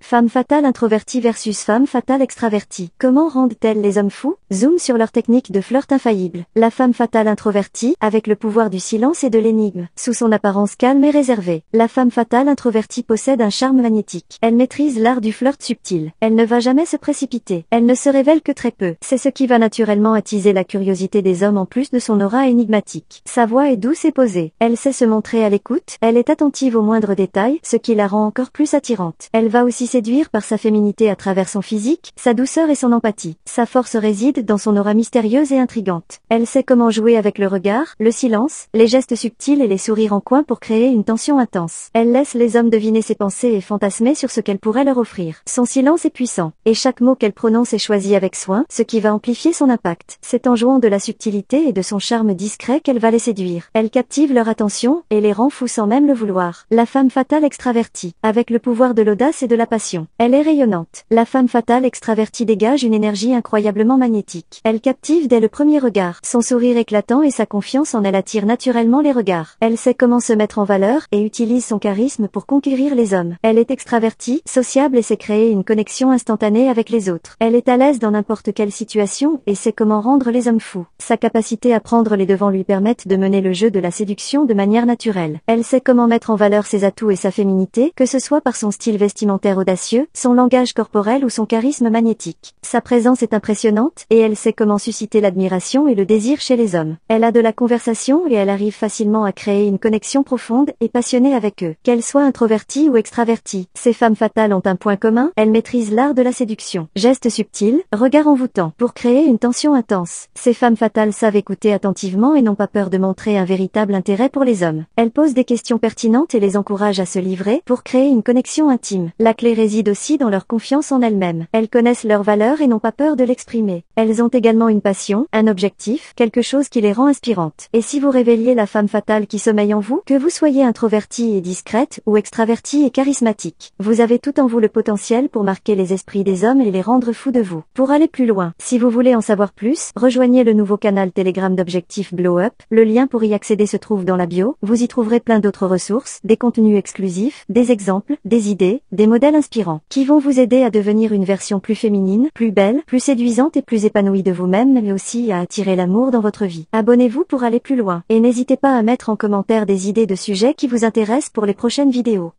Femme fatale introvertie versus femme fatale extravertie. Comment rendent-elles les hommes fous? Zoom sur leur technique de flirt infaillible. La femme fatale introvertie, avec le pouvoir du silence et de l'énigme, sous son apparence calme et réservée. La femme fatale introvertie possède un charme magnétique. Elle maîtrise l'art du flirt subtil. Elle ne va jamais se précipiter. Elle ne se révèle que très peu. C'est ce qui va naturellement attiser la curiosité des hommes en plus de son aura énigmatique. Sa voix est douce et posée. Elle sait se montrer à l'écoute. Elle est attentive aux moindres détails, ce qui la rend encore plus attirante. Elle va aussi séduire par sa féminité à travers son physique, sa douceur et son empathie. Sa force réside dans son aura mystérieuse et intrigante. Elle sait comment jouer avec le regard, le silence, les gestes subtils et les sourires en coin pour créer une tension intense. Elle laisse les hommes deviner ses pensées et fantasmer sur ce qu'elle pourrait leur offrir. Son silence est puissant, et chaque mot qu'elle prononce est choisi avec soin, ce qui va amplifier son impact. C'est en jouant de la subtilité et de son charme discret qu'elle va les séduire. Elle captive leur attention, et les rend fous sans même le vouloir. La femme fatale extravertie, avec le pouvoir de l'audace et de la passion. Elle est rayonnante. La femme fatale extravertie dégage une énergie incroyablement magnétique. Elle captive dès le premier regard. Son sourire éclatant et sa confiance en elle attirent naturellement les regards. Elle sait comment se mettre en valeur et utilise son charisme pour conquérir les hommes. Elle est extravertie, sociable et sait créer une connexion instantanée avec les autres. Elle est à l'aise dans n'importe quelle situation et sait comment rendre les hommes fous. Sa capacité à prendre les devants lui permettent de mener le jeu de la séduction de manière naturelle. Elle sait comment mettre en valeur ses atouts et sa féminité, que ce soit par son style vestimentaire audacieux, son langage corporel ou son charisme magnétique. Sa présence est impressionnante, et elle sait comment susciter l'admiration et le désir chez les hommes. Elle a de la conversation et elle arrive facilement à créer une connexion profonde et passionnée avec eux. Qu'elles soient introverties ou extraverties, ces femmes fatales ont un point commun, elles maîtrisent l'art de la séduction. Gestes subtils, regards envoûtants, pour créer une tension intense. Ces femmes fatales savent écouter attentivement et n'ont pas peur de montrer un véritable intérêt pour les hommes. Elles posent des questions pertinentes et les encouragent à se livrer pour créer une connexion intime. La clé réside aussi dans leur confiance en elles-mêmes. Elles connaissent leurs valeurs et n'ont pas peur de l'exprimer. Elles ont également une passion, un objectif, quelque chose qui les rend inspirantes. Et si vous révéliez la femme fatale qui sommeille en vous, que vous soyez introvertie et discrète, ou extravertie et charismatique, vous avez tout en vous le potentiel pour marquer les esprits des hommes et les rendre fous de vous. Pour aller plus loin, si vous voulez en savoir plus, rejoignez le nouveau canal Telegram d'Objectif Blow Up. Le lien pour y accéder se trouve dans la bio. Vous y trouverez plein d'autres ressources, des contenus exclusifs, des exemples, des idées, des modèles inspirants, qui vont vous aider à devenir une version plus féminine, plus belle, plus séduisante et plus épanouie de vous-même, mais aussi à attirer l'amour dans votre vie. Abonnez-vous pour aller plus loin, et n'hésitez pas à mettre en commentaire des idées de sujets qui vous intéressent pour les prochaines vidéos.